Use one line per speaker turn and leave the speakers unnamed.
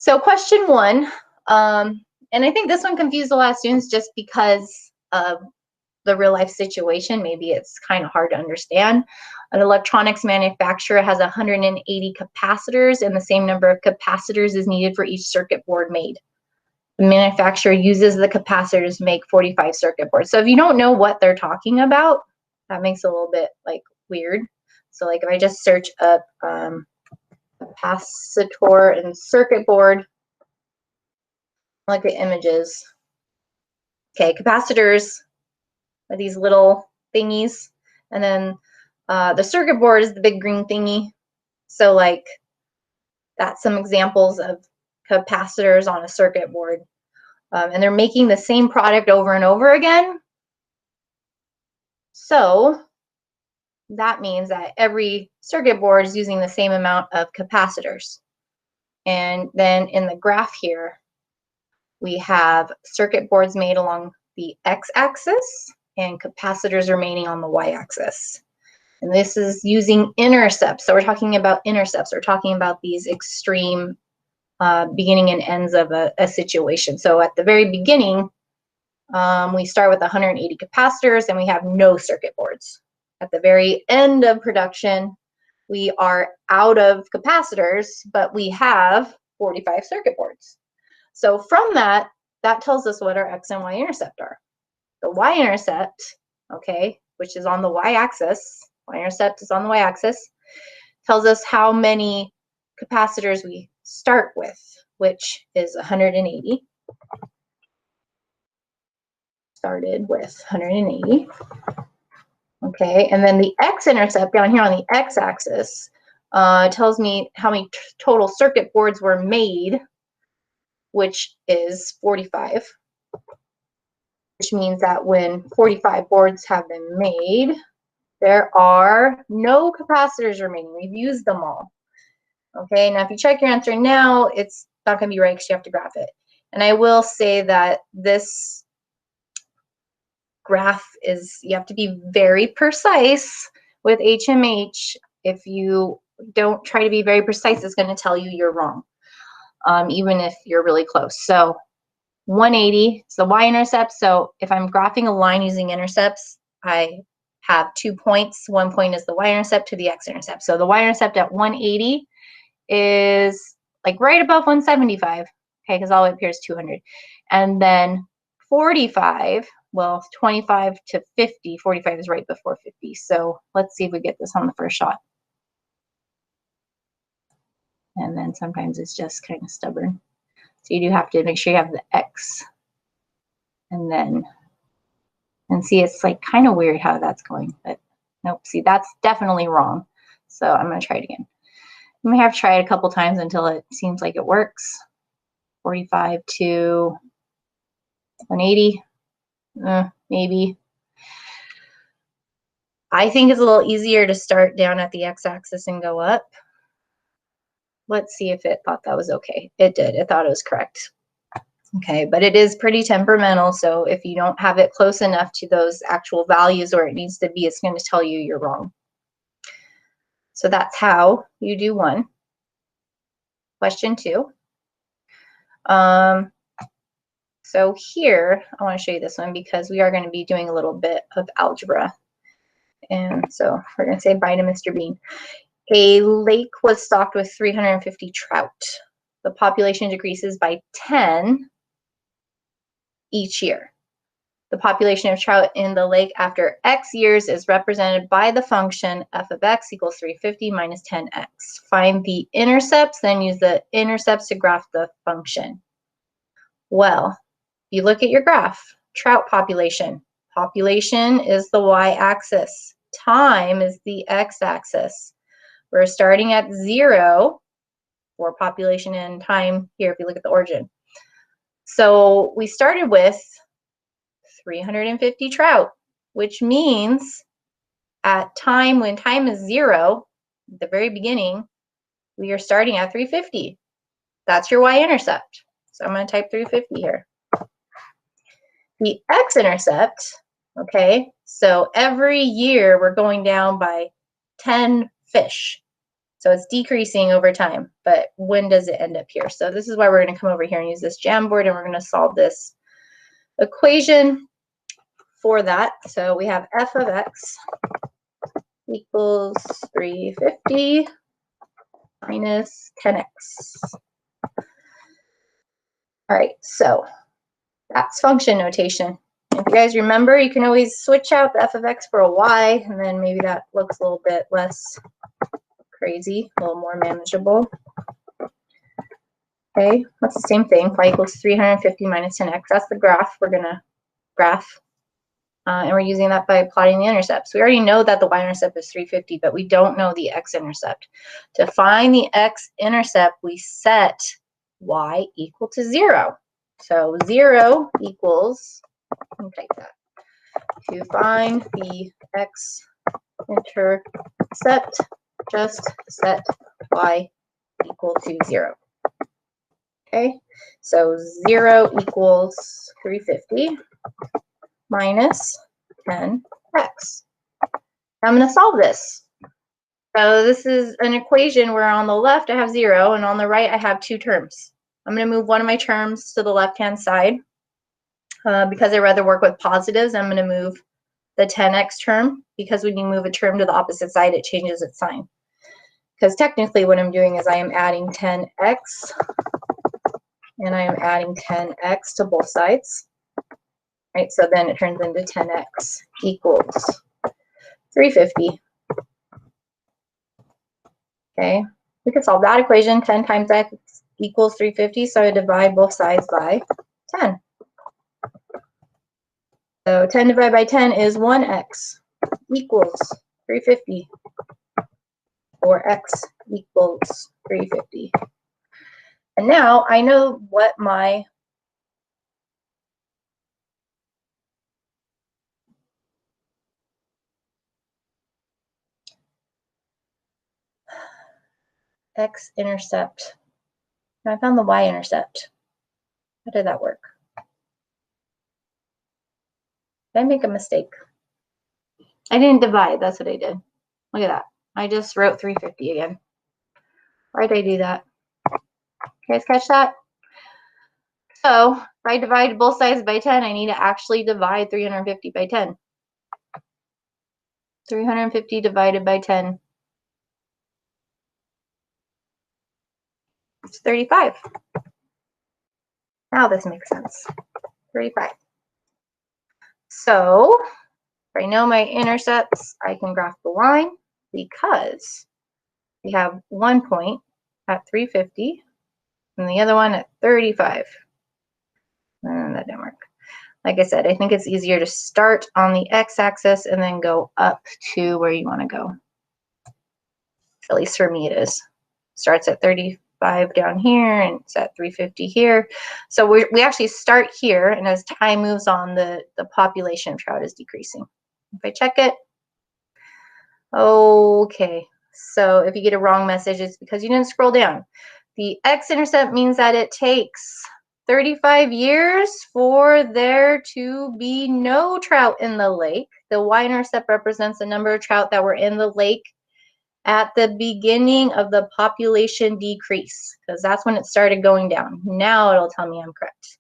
So question 1, and I think this one confused a lot of students just because of the real life situation. Maybe it's kind of hard to understand. An electronics manufacturer has 180 capacitors, and the same number of capacitors is needed for each circuit board made. The manufacturer uses the capacitors to make 45 circuit boards. So if you don't know what they're talking about, that makes it a little bit like weird. So like if I just search up capacitor and circuit board, look at images. Okay, capacitors are these little thingies, and then the circuit board is the big green thingy. So like that's some examples of capacitors on a circuit board. And they're making the same product over and over again. So that means that every circuit board is using the same amount of capacitors. And then in the graph here, we have circuit boards made along the x-axis and capacitors remaining on the y-axis. And this is using intercepts. So we're talking about intercepts. We're talking about these extreme beginning and ends of a situation. So at the very beginning, we start with 180 capacitors and we have no circuit boards. At the very end of production, we are out of capacitors, but we have 45 circuit boards. So from that, that tells us what our x and y intercept are. The y-intercept, okay, which is on the y-axis, y-intercept is on the y-axis, tells us how many capacitors we start with, which is 180. Started with 180. Okay, and then the x-intercept down here on the x-axis tells me how many total circuit boards were made, which is 45. Which means that when 45 boards have been made, there are no capacitors remaining. We've used them all. Okay, now if you check your answer now, it's not going to be right because you have to graph it. And I will say that this graph is, you have to be very precise with HMH. If you don't try to be very precise, it's going to tell you you're wrong, even if you're really close. So 180 is the y-intercept. So if I'm graphing a line using intercepts, I have 2 points. 1 point is the y-intercept to the x-intercept. So the y-intercept at 180 is like right above 175, okay, because all the way up here is 200. And then 45, well, 25 to 50, 45 is right before 50. So let's see if we get this on the first shot. And then sometimes it's just kind of stubborn. So you do have to make sure you have the x. And then, and see, it's like kind of weird how that's going, but nope, see, that's definitely wrong. So I'm going to try it again. You may have to try it a couple times until it seems like it works. 45 to 180, maybe. I think it's a little easier to start down at the x-axis and go up. Let's see if it thought that was okay. It did. It thought it was correct. Okay, but it is pretty temperamental, so if you don't have it close enough to those actual values where it needs to be, it's going to tell you you're wrong. So that's how you do 1. Question 2. So here, I want to show you this one because we are going to be doing a little bit of algebra. And so we're going to say bye to Mr. Bean. A lake was stocked with 350 trout. The population decreases by 10 each year. The population of trout in the lake after X years is represented by the function f of x equals 350 minus 10x. Find the intercepts, then use the intercepts to graph the function. Well, you look at your graph, trout population. Population is the y-axis. Time is the x-axis. We're starting at 0 for population and time here if you look at the origin. So we started with 350 trout, which means at time, when time is 0, at the very beginning, we are starting at 350. That's your y-intercept. So I'm going to type 350 here. The x-intercept, okay, so every year we're going down by 10 fish. So it's decreasing over time, but when does it end up here? So this is why we're going to come over here and use this Jamboard, and we're going to solve this equation for that. So we have f of x equals 350 minus 10x. All right, so that's function notation. If you guys remember, you can always switch out the f of x for a y, and then maybe that looks a little bit less crazy, a little more manageable. Okay, that's the same thing. Y equals 350 minus 10x. That's the graph we're going to graph. And we're using that by plotting the intercepts. We already know that the y-intercept is 350, but we don't know the x-intercept. To find the x-intercept, we set y equal to 0. So 0 equals, let me type that. To find the x-intercept, just set y equal to 0. Okay, so 0 equals 350 minus 10x. I'm going to solve this. So this is an equation where on the left I have 0, and on the right I have 2 terms. I'm going to move one of my terms to the left-hand side. Because I'd rather work with positives, I'm going to move the 10x term, because when you move a term to the opposite side, it changes its sign. Because technically what I'm doing is I am adding 10x, and I am adding 10x to both sides. Right, so then it turns into 10x equals 350. Okay, we can solve that equation. 10 times x equals 350, so I divide both sides by 10. So 10 divided by 10 is 1x equals 350, or x equals 350. And now I know what my x-intercept. I found the y-intercept. How did that work? Did I make a mistake? I didn't divide. That's what I did. Look at that. I just wrote 350 again. Why did I do that? You guys catch that? So if I divide both sides by 10, I need to actually divide 350 by 10. 350 divided by 10. It's 35. Now this makes sense. 35. So if I know my intercepts, I can graph the line, because we have one point at 350 and the other one at 35. That didn't work. Like I said, I think it's easier to start on the x-axis and then go up to where you want to go. At least for me it is. Starts at 35 down here, and it's at 350 here. So we actually start here, and as time moves on, the population of trout is decreasing. If I check it, okay. So if you get a wrong message, it's because you didn't scroll down. The x-intercept means that it takes 35 years for there to be no trout in the lake. The y-intercept represents the number of trout that were in the lake at the beginning of the population decrease, because that's when it started going down. Now it'll tell me I'm correct.